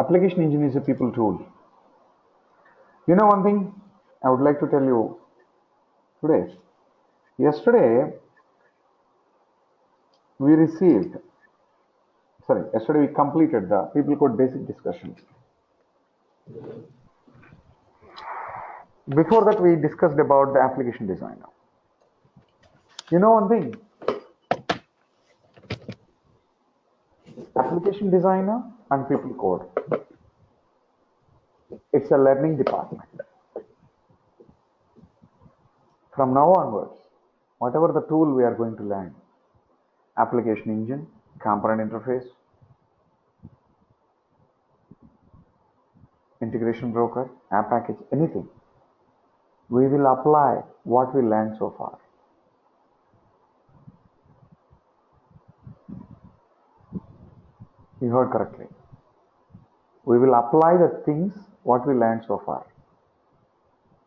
Application engine is a people tool. You know one thing I would like to tell you today. Yesterday we received, yesterday we completed the people code basic discussion. Before that we discussed about the application designer. You know one thing, application designer and people code, it's a learning department. From now onwards, whatever the tool we are going to learn, application engine, component interface, integration broker, app package, anything, we will apply what we learned so far. You heard correctly. We will apply the things what we learned so far.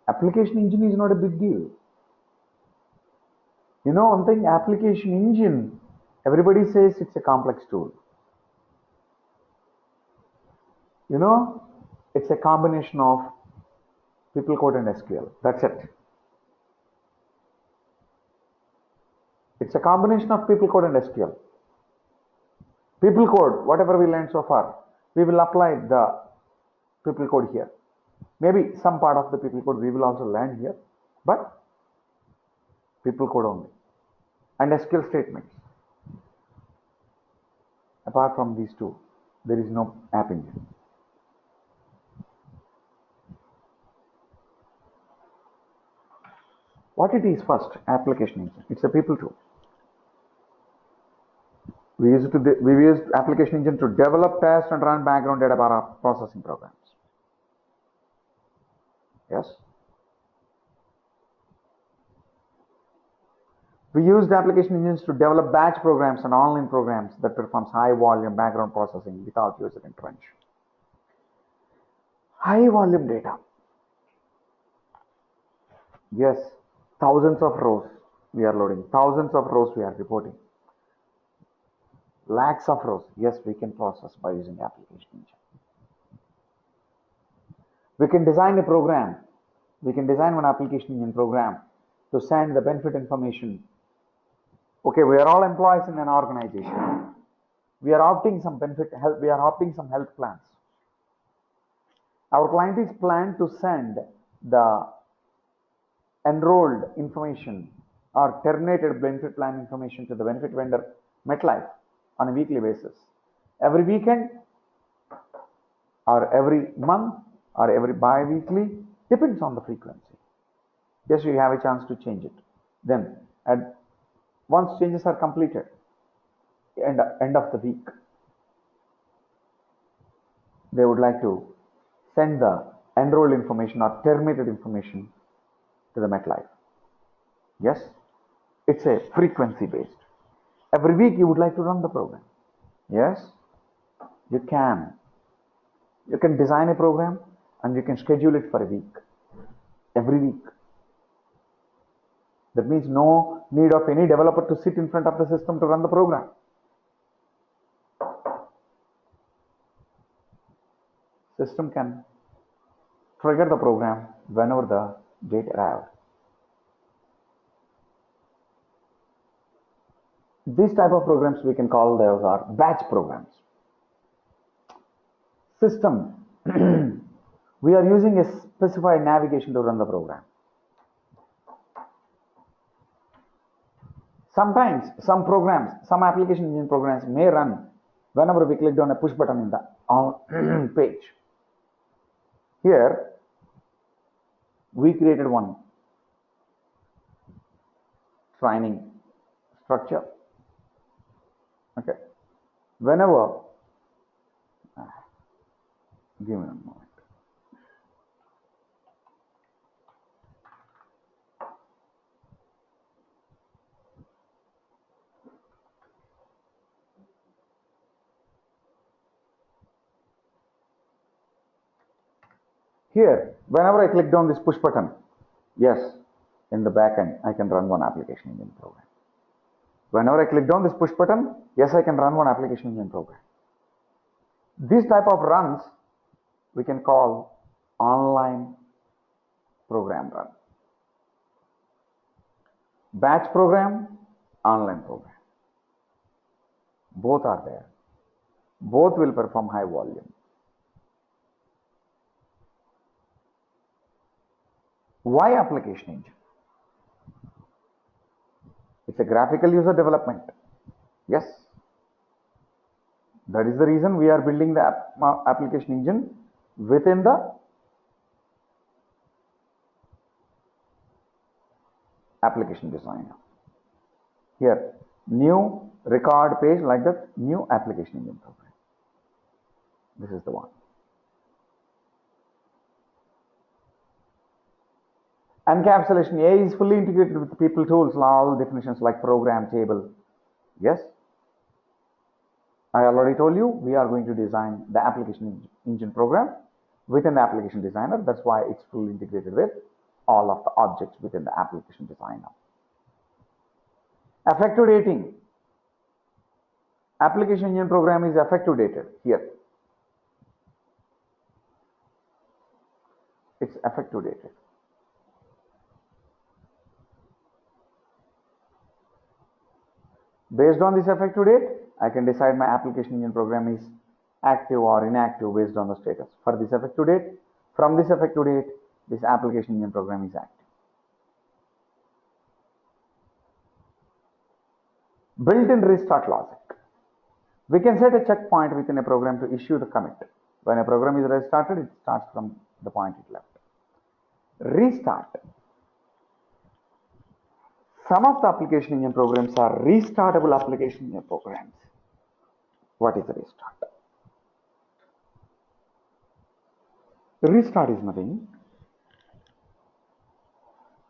Application engine is not a big deal. You know one thing, application engine, everybody says it's a complex tool. You know, it's a combination of people code and SQL. That's it. It's a combination of people code and SQL. People code, whatever we learned so far, we will apply the people code here. Maybe some part of the people code we will also learn here, but people code only. And SQL statements. Apart from these two, there is no app engine. What it is first, application engine. It's a people tool. We use application engine to develop, test, and run background data processing programs. Yes. We used application engines to develop batch programs and online programs that performs high volume background processing without user intervention. High volume data. Yes, thousands of rows we are loading, thousands of rows we are reporting. Lakhs of rows, yes, we can process by using application engine. We can design a program. We can design one application engine program to send the benefit information. Okay, we are all employees in an organization. We are opting some health. We are opting some health plans. Our client is planned to send the enrolled information or terminated benefit plan information to the benefit vendor MetLife on a weekly basis. Every weekend or every month or every bi-weekly, depends on the frequency. Yes, you have a chance to change it. Then, once changes are completed, end of the week, they would like to send the enrolled information or terminated information to the MetLife. Yes, it's a frequency based. Every week you would like to run the program. Yes, you can. You can design a program and you can schedule it for a week. Every week. That means no need of any developer to sit in front of the system to run the program. System can trigger the program whenever the date arrives. These type of programs we can call those are batch programs. System. We are using a specified navigation to run the program. Sometimes some programs, some application engine programs may run whenever we click on a push button in the page. Here we created one training structure. Okay. Whenever, give me a moment. Here, whenever I click on this push button, yes, in the back end, I can run one application engine program. Whenever I click on this push button, yes, I can run one application engine program. These type of runs we can call online program run. Batch program, online program. Both are there. Both will perform high volume. Why application engine? It's a graphical user development. Yes. That is the reason we are building the application engine within the application designer. Here, new record page like that, new application engine program. This is the one. Encapsulation A is fully integrated with people tools, all definitions like program, table. Yes. I already told you we are going to design the application engine program within the application designer. That's why it's fully integrated with all of the objects within the application designer. Effective dating. Application engine program is effective dated here. It's effective dated. Based on this effective date, I can decide my application engine program is active or inactive based on the status. For this effective date, from this effective date, this application engine program is active. Built-in restart logic. We can set a checkpoint within a program to issue the commit. When a program is restarted, it starts from the point it left. Restart. Some of the application engine programs are restartable application engine programs. What is a restart? The restart is nothing.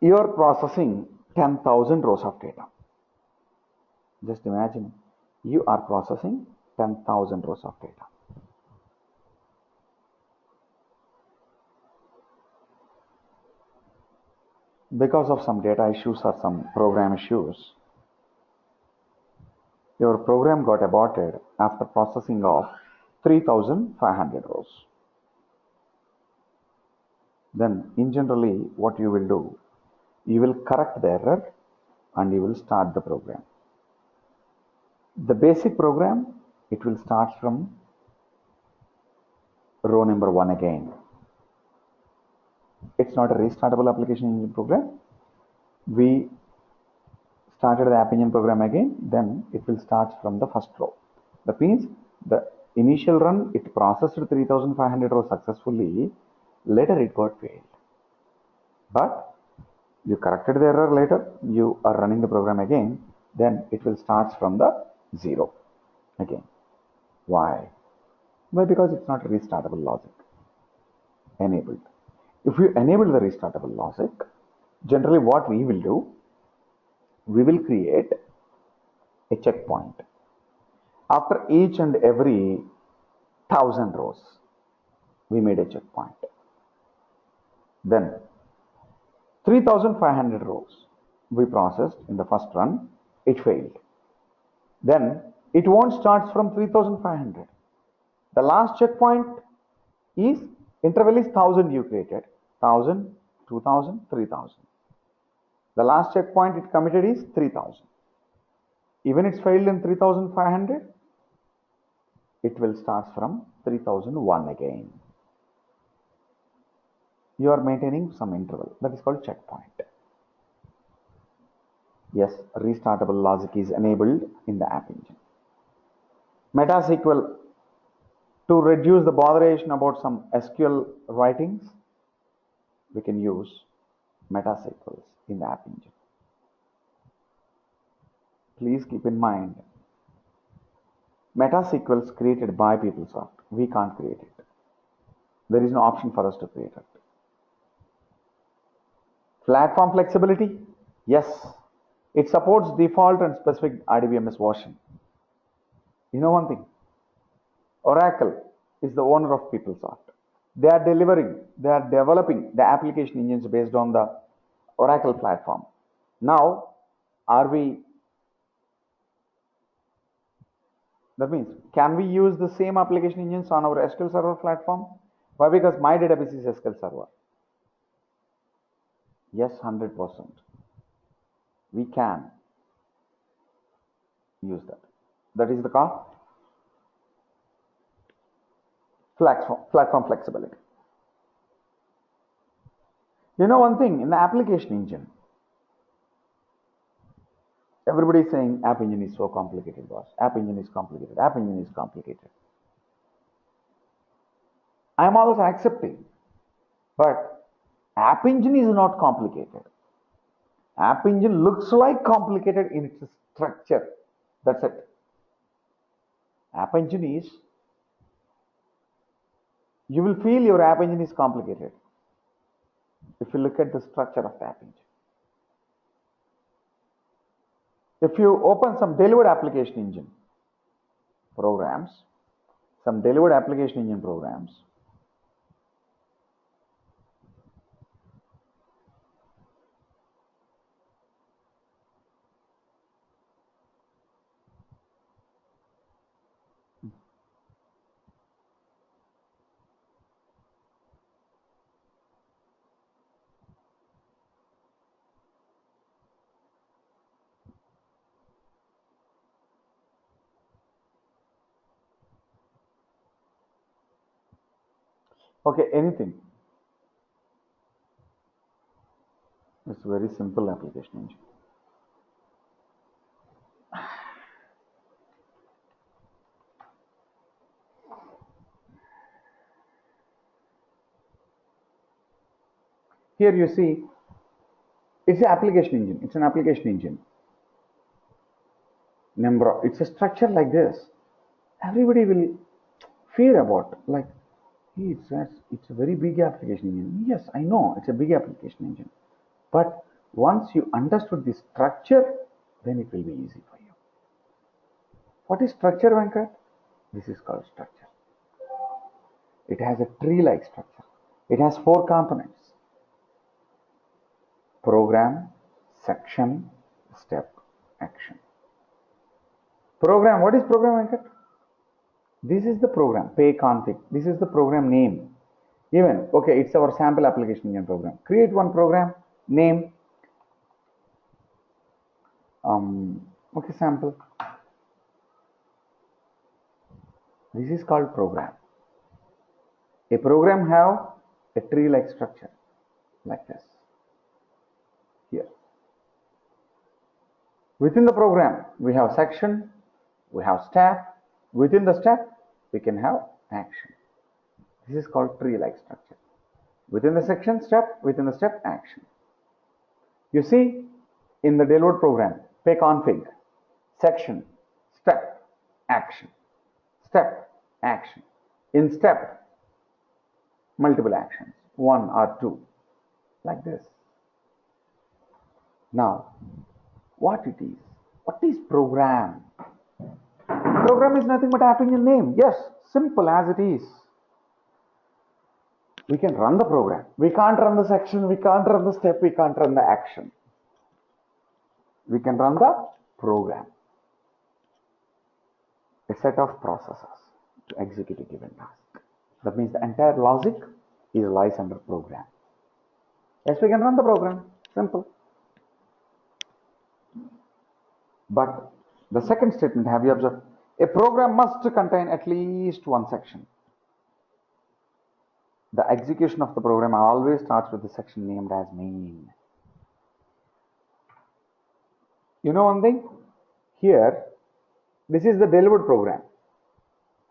You are processing 10,000 rows of data. Just imagine you are processing 10,000 rows of data. Because of some data issues or some program issues, your program got aborted after processing of 3,500 rows. Then, in generally, what you will do, you will correct the error and you will start the program. The basic program, it will start from row number 1 again. It's not a restartable application engine program. We started the app engine program again, then it will start from the first row. That means the initial run, it processed 3,500 rows successfully. Later it got failed. But you corrected the error later, you are running the program again, then it will start from the 0 again. Why? Why? Because it's not a restartable logic. Enabled. If you enable the restartable logic, generally what we will do, we will create a checkpoint. After each and every 1,000 rows, we made a checkpoint. Then 3,500 rows we processed in the first run, it failed. Then it won't start from 3,500. The last checkpoint is interval is 1,000 you created. 1,000, 2,000, 3,000. The last checkpoint it committed is 3,000. Even it's failed in 3,500, it will start from 3,001 again. You are maintaining some interval. That is called checkpoint. Yes, restartable logic is enabled in the app engine. MetaSQL, to reduce the botheration about some SQL writings, we can use MetaSQLs in the app engine. Please keep in mind, MetaSQLs created by PeopleSoft. We can't create it. There is no option for us to create it. Platform flexibility? Yes. It supports default and specific RDBMS version. You know one thing? Oracle is the owner of PeopleSoft. They are developing the application engines based on the Oracle platform. Now, that means, can we use the same application engines on our SQL Server platform? Why? Because my database is SQL Server. Yes, 100%. We can use that. That is the call platform flexibility. You know one thing, in the application engine, everybody is saying App Engine is so complicated, boss. App Engine is complicated. App Engine is complicated. I am also accepting, but App Engine is not complicated. App Engine looks like complicated in its structure. That's it. App Engine is, you will feel your App Engine is complicated if you look at the structure of the App Engine. If you open some delivered application engine programs, some delivered application engine programs, okay, anything. It's a very simple application engine. Here you see, it's an application engine. It's an application engine. It's a structure like this. Everybody will fear about, like, hey, it's a very big application engine. Yes, I know it's a big application engine. But once you understood the structure, then it will be easy for you. What is structure, Venkat? This is called structure. It has a tree-like structure. It has 4 components: program, section, step, action. Program, what is program, Venkat? This is the program, pay config. This is the program name. Even, okay, it's our sample application engine program. Create one program, name, okay, sample. This is called program. A program have a tree-like structure, like this. Here. Within the program, we have section, we have step. Within the step, we can have action. This is called tree-like structure. Within the section, step, within the step, action. You see, in the delivered program, pay config, section, step, action, step, action. In step, multiple actions, 1 or 2, like this. Now, what it is? What is program? Program is nothing but App Engine name. Yes, simple as it is. We can run the program. We can't run the section, we can't run the step, we can't run the action. We can run the program. A set of processes to execute a given task. That means the entire logic lies under program. Yes, we can run the program. Simple. But the second statement, have you observed? A program must contain at least one section. The execution of the program always starts with the section named as main. You know one thing? Here, this is the delivered program.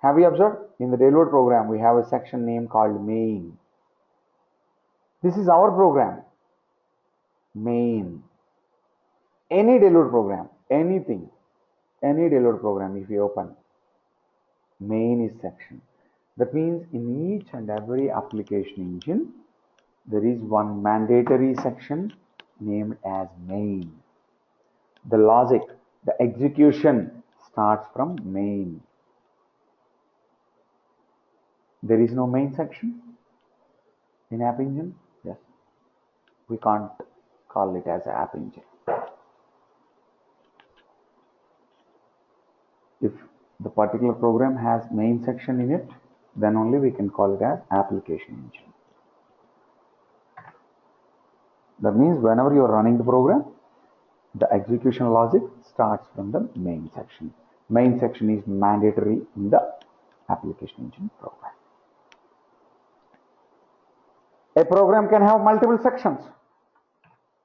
Have you observed? In the delivered program, we have a section name called main. This is our program. Main. Any delivered program, anything, any delivered program, if you open, main is section. That means in each and every application engine, there is one mandatory section named as main. The logic, the execution starts from main. There is no main section in App Engine. Yes, we can't call it as App Engine. If the particular program has main section in it, then only we can call it as application engine. That means whenever you are running the program, the execution logic starts from the main section. Main section is mandatory in the application engine program. A program can have multiple sections.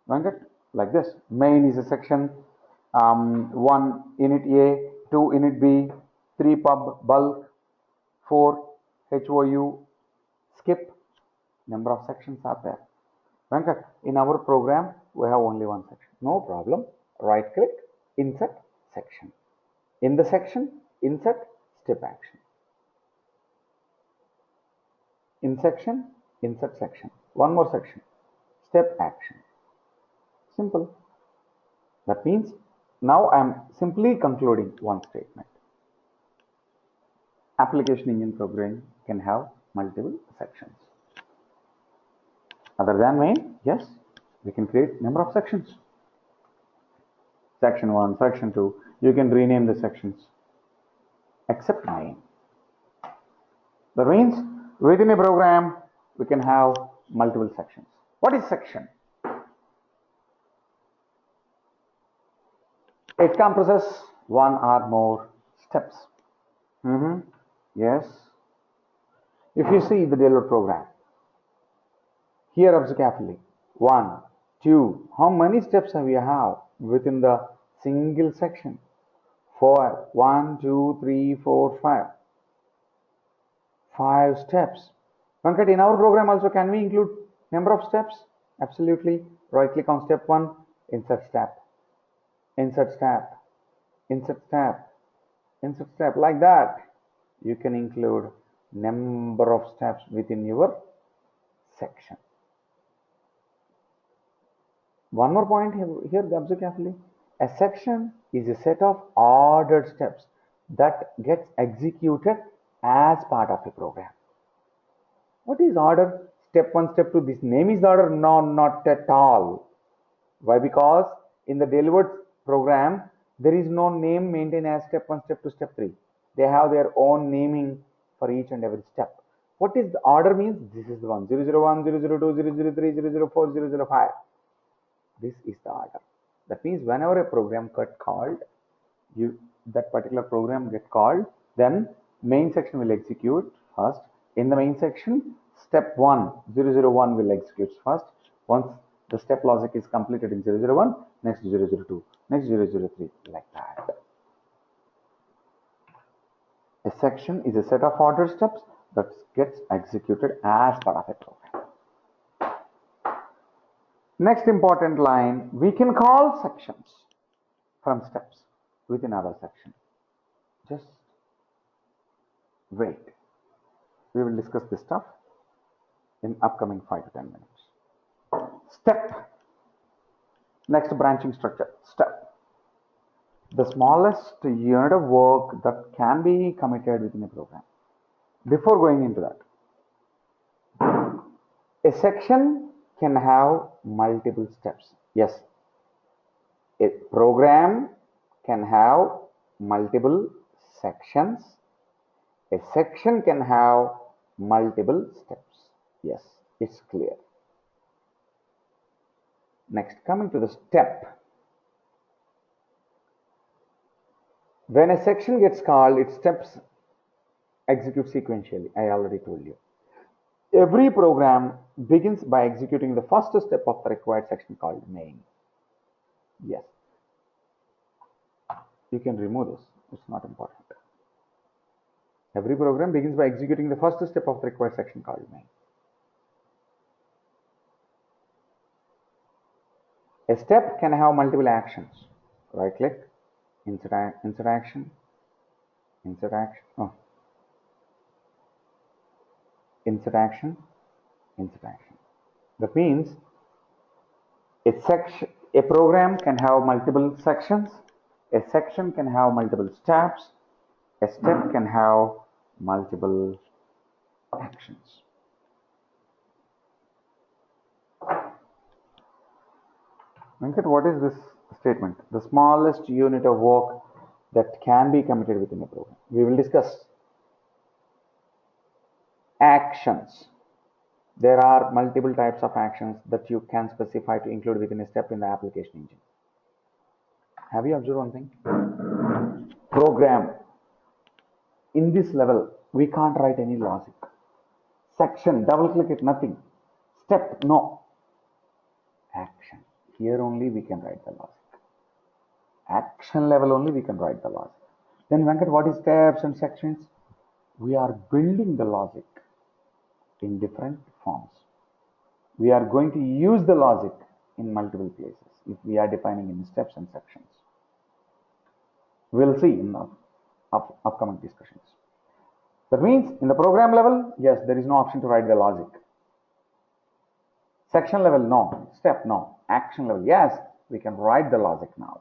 Like this. Main is a section, 1 init A, 2 init B, 3 pub bulk, 4 HOU, skip. Number of sections are there. In our program, we have only one section. No problem. Right click, insert section. In the section, insert step action. In section, insert section. One more section, step action. Simple. That means now I am simply concluding one statement. Application engine programming can have multiple sections. Other than main, yes, we can create number of sections. Section 1, section 2, you can rename the sections except main. That means within a program, we can have multiple sections. What is section? It compresses one or more steps. Yes. If you see the Delaware program, here observe carefully. 1, 2. How many steps have you have within the single section? 4. 1, 2, 3, 4, 5. 5 steps. In our program also, can we include number of steps? Absolutely. Right click on step 1, insert step. Insert step. Insert step. Insert step. Like that, you can include number of steps within your section. One more point here, observe carefully. A section is a set of ordered steps that gets executed as part of a program. What is order? Step 1, step 2. This name is the order? No, not at all. Why? Because in the delivered program, there is no name maintained as step 1, step 2, step 3. They have their own naming for each and every step. What is the order means? This is the one. 001, 002, 003, 004, 005. This is the order. That means whenever a program gets called, that particular program gets called, then main section will execute first. In the main section, step 1, 001 will execute first. Once the step logic is completed in 001, next 002, next 003, like that. A section is a set of ordered steps that gets executed as part of a program. Next important line, we can call sections from steps within other section. Just wait. We will discuss this stuff in upcoming 5 to 10 minutes. Step. Next, branching structure. Step. The smallest unit of work that can be committed within a program. Before going into that, a section can have multiple steps. Yes, a program can have multiple sections. A section can have multiple steps. Yes, it's clear. Next, coming to the step. When a section gets called, its steps execute sequentially. I already told you. Every program begins by executing the first step of the required section called main. Yes. You can remove this. It's not important. Every program begins by executing the first step of the required section called main. A step can have multiple actions. Right click, insert action, insert action. Oh. Insert action, insert action. That means a program can have multiple sections, a section can have multiple steps, a step can have multiple actions. Venkat, what is this statement? The smallest unit of work that can be committed within a program. We will discuss. Actions. There are multiple types of actions that you can specify to include within a step in the application engine. Have you observed one thing? Program. In this level, we can't write any logic. Section, double click it, nothing. Step, no. Action. Here only we can write the logic. Action level only we can write the logic. Then Venkat, what is steps and sections? We are building the logic in different forms. We are going to use the logic in multiple places if we are defining in steps and sections. We'll see in the upcoming discussions. That means in the program level, yes, there is no option to write the logic. Section level, no. Step, no. Action level, yes, we can write the logic now.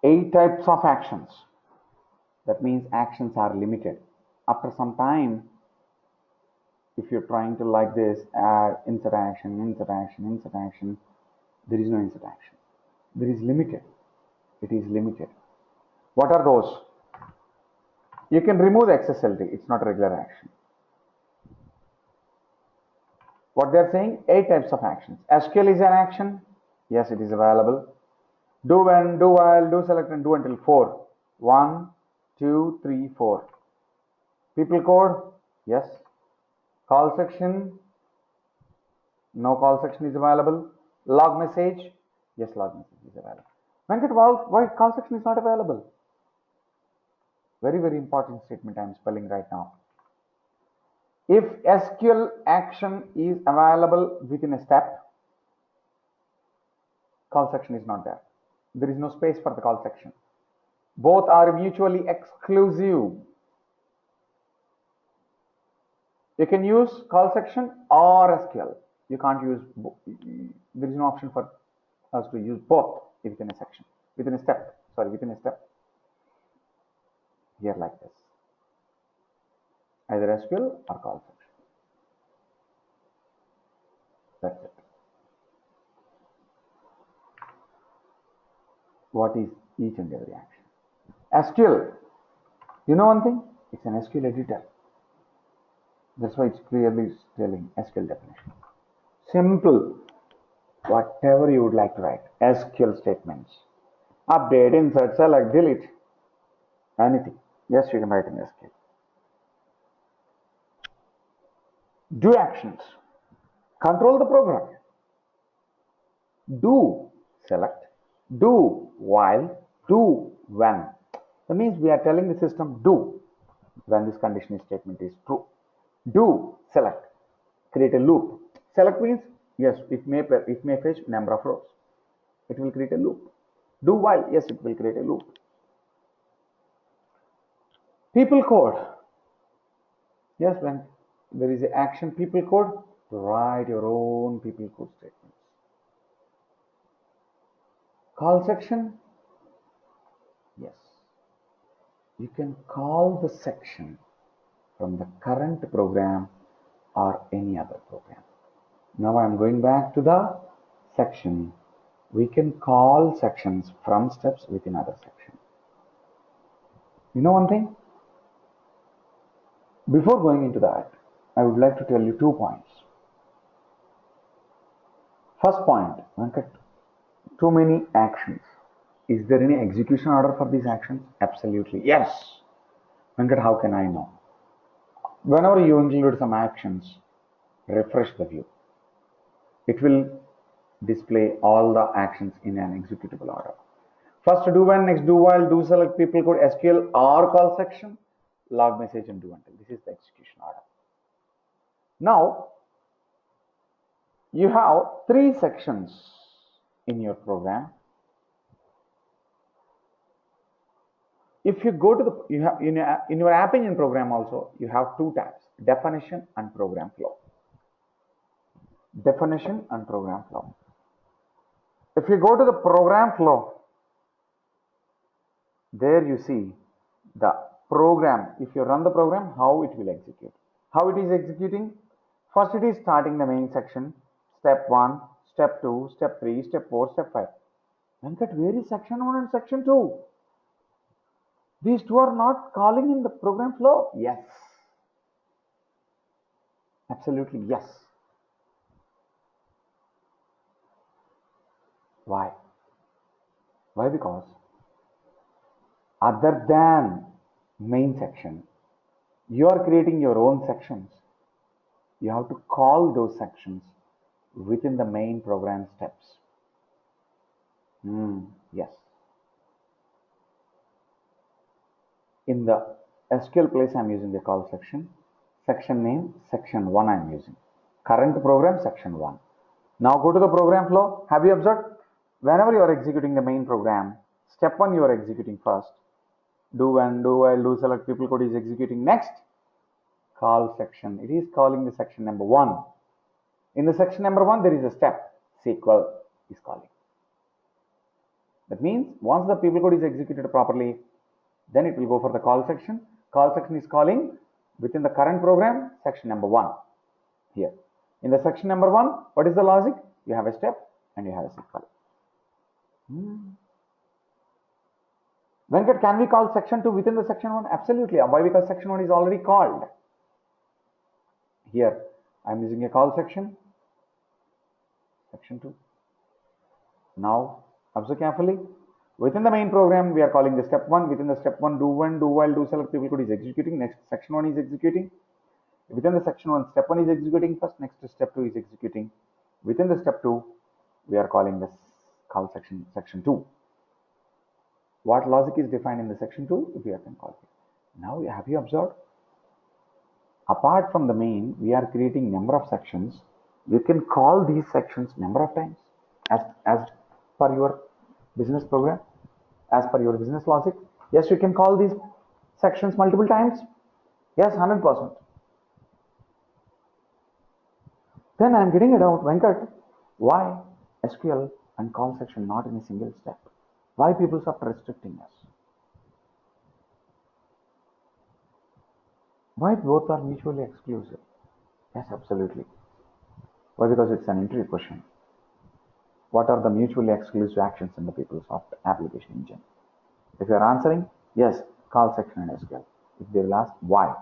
8 types of actions. That means actions are limited. After some time, if you're trying to like this, add insert action, insert action, insert action, there is no insert action. There is limited. It is limited. What are those? You can remove the XSLT. It's not a regular action. What they're saying, 8 types of actions. SQL is an action. Yes, it is available. Do when, do while, do select, and do until 4. 1, 2, 3, 4. People code, yes. Call section, no call section is available. Log message, yes, log message is available. Venkat, why call section is not available? Very, very important statement I am spelling right now. If SQL action is available within a step, call section is not there. There is no space for the call section. Both are mutually exclusive. You can use call section or SQL. You can't use, there is no option for us to use both within a section, within a step, within a step. Here like this. Either SQL or call section. That's it. What is each and every action? SQL. You know one thing? It's an SQL editor. That's why it's clearly telling SQL definition. Simple. Whatever you would like to write. SQL statements. Update, insert, select, delete. Anything. Yes, you can write in SQL. Do actions. Control the program. Do select. Do while. Do when. That means we are telling the system do when this conditional statement is true. Do select. Create a loop. Select means yes, it may fetch number of rows. It will create a loop. Do while, yes, it will create a loop. People code. Yes, when there is an action people code, write your own people code statements. Call section. Yes. You can call the section from the current program or any other program. Now I am going back to the section. We can call sections from steps within other section. You know one thing? Before going into that, I would like to tell you 2 points. First point, Venkat, too many actions. Is there any execution order for these actions? Absolutely, yes. Venkat, how can I know? Whenever you include some actions, refresh the view. It will display all the actions in an executable order. First do when, next do while, do select, people code, SQL or call section, log message and do until. This is the execution order. Now, you have 3 sections in your program. If you go to the, you have in your App Engine program also, you have 2 tabs, definition and program flow. Definition and program flow. If you go to the program flow, there you see the program. If you run the program, how it will execute. How it is executing? First it is starting the main section, step 1, step 2, step 3, step 4, step 5. Venkat, where is section 1 and section 2? These two are not calling in the program flow? Yes. Absolutely yes. Why? Why? Because other than main section, you are creating your own sections. You have to call those sections within the main program steps. Yes. In the SQL place, I'm using the call section. Section name, section 1 I'm using. Current program, section 1. Now go to the program flow. Have you observed? Whenever you are executing the main program, step 1 you are executing first. Do when, do while, do select people code is executing next. Call section. It is calling the section number 1. In the section number 1, there is a step. SQL is calling. That means once the people code is executed properly, then it will go for the call section. Call section is calling within the current program, section number 1 here. In the section number 1, what is the logic? You have a step and you have a SQL. Venkat, can we call section 2 within the section 1? Absolutely. Why? Because section 1 is already called. Here, I am using a call section, section 2. Now, observe carefully. Within the main program, we are calling the step 1. Within the step 1, do when, do while, do select people code is executing. Next, section 1 is executing. Within the section 1, step 1 is executing first. Next, step 2 is executing. Within the step 2, we are calling this call section, section 2. What logic is defined in the section 2? We can call it. Now, have you observed? Apart from the main, we are creating number of sections. You can call these sections number of times as per your business program, as per your business logic. Yes, you can call these sections multiple times. Yes, 100%. Then I'm getting it out, Venkat. Why SQL and call section not in a single step? Why people start restricting us? Why both are mutually exclusive? Yes, absolutely. Why? Because it's an interview question. What are the mutually exclusive actions in the PeopleSoft application engine? If you are answering, yes, call section and SQL. If they will ask why,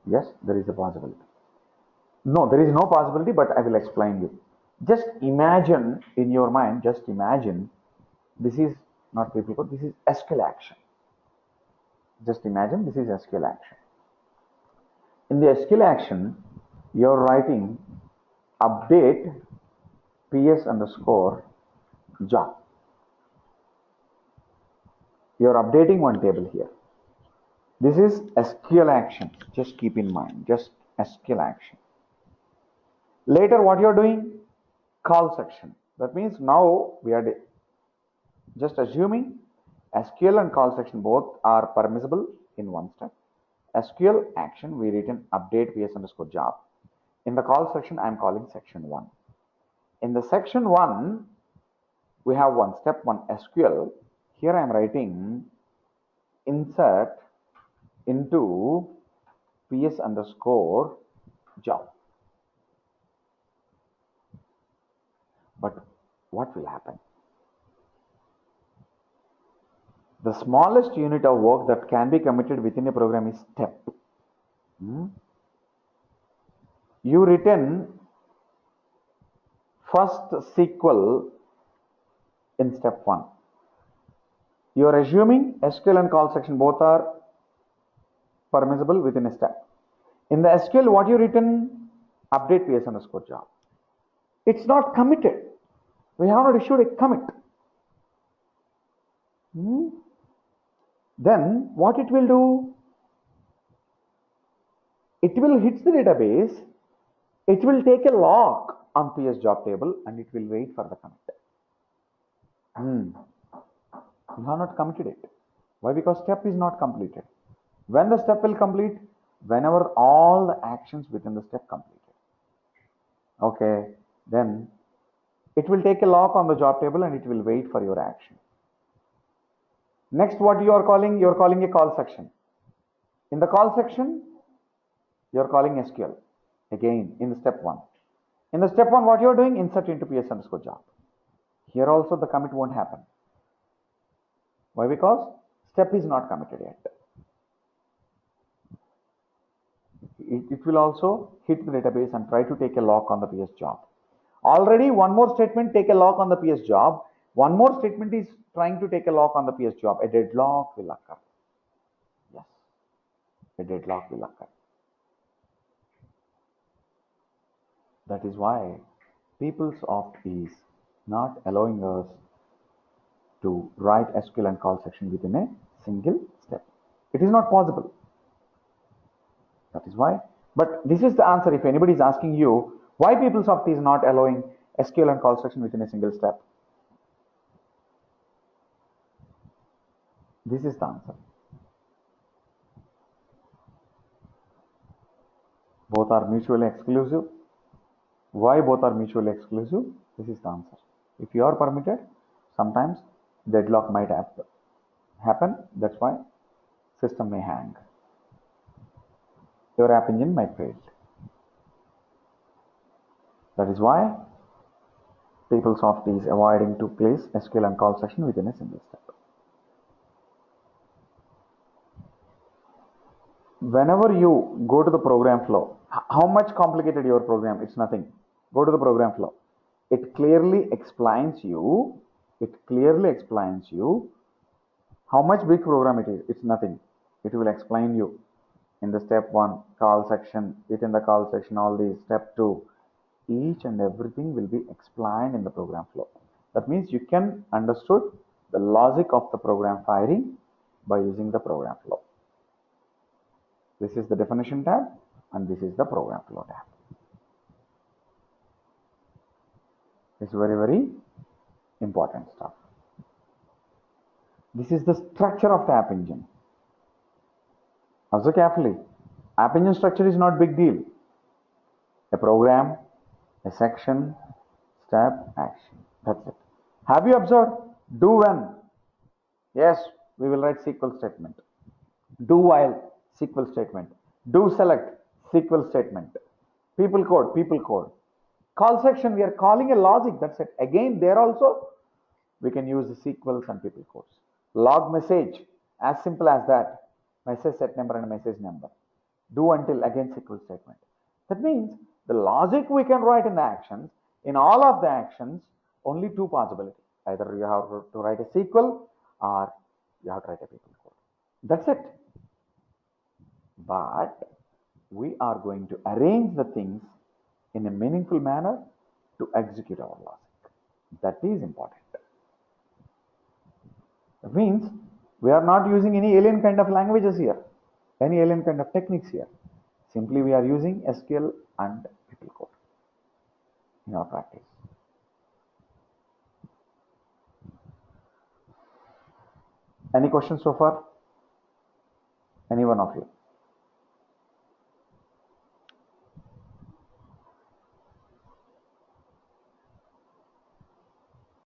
yes, there is a possibility. No, there is no possibility, but I will explain you. Just imagine in your mind, just imagine this is not people code, this is SQL action. Just imagine this is SQL action. In the SQL action, you're writing update PS underscore job. You're updating one table here. This is SQL action. Just keep in mind, just SQL action. Later, what you're doing? Call section. That means now we are just assuming SQL and call section both are permissible in one step. SQL action, we written update PS underscore job. In the call section, I am calling section 1. In the section 1, we have one step, one SQL. Here I am writing insert into PS underscore job. But what will happen? The smallest unit of work that can be committed within a program is step. You written first SQL in step 1. You are assuming SQL and call section both are permissible within a step. In the SQL, what you written? Update PS underscore job. It's not committed. We have not issued a commit. Then what it will do? It will hit the database. It will take a lock on PS job table and it will wait for the commit. You have not committed it. Why? Because step is not completed. When the step will complete? Whenever all the actions within the step completed. Okay, then it will take a lock on the job table and it will wait for your action. Next, what you are calling? You are calling a call section. In the call section, you are calling SQL again in the step 1. In the step 1, what you are doing? Insert into PS underscore job. Here also the commit won't happen. Why? Because step is not committed yet. It will also hit the database and try to take a lock on the PS job. Already one more statement take a lock on the PS job. One more statement is trying to take a lock on the PS job. A deadlock will occur. Yes, a deadlock will occur. That is why PeoplesSoft is not allowing us to write SQL and call section within a single step. It is not possible. That is why. But this is the answer. If anybody is asking you why PeoplesSoft is not allowing SQL and call section within a single step, this is the answer. Both are mutually exclusive. Why both are mutually exclusive? This is the answer. If you are permitted, sometimes deadlock might happen. That's why system may hang. Your app engine might fail. That is why PeoplesSoft is avoiding to place SQL and call section within a single step. Whenever you go to the program flow, how much complicated your program? It's nothing. Go to the program flow. It clearly explains you how much big program it is. It's nothing. It will explain you in the step 1 call section, within the call section, all these step 2, each and everything will be explained in the program flow. That means you can understood the logic of the program firing by using the program flow. This is the definition tab and this is the program flow tab. It's very, very important stuff. This is the structure of the app engine. Observe carefully. App engine structure is not big deal. A program, a section, step, action. That's it. Have you observed? Do when? Yes, we will write SQL statement. Do while, SQL statement. Do select, SQL statement. People code. Call section, we are calling a logic. That's it. Again, there also we can use the SQLs and people codes. Log message, as simple as that. Message set number and message number. Do until, again SQL statement. That means the logic we can write in the actions. In all of the actions, only two possibilities. Either you have to write a SQL or you have to write a people code. That's it. But we are going to arrange the things in a meaningful manner to execute our logic. That is important. That means we are not using any alien kind of languages here, any alien kind of techniques here. Simply we are using SQL and people code in our practice. Any questions so far? Any one of you?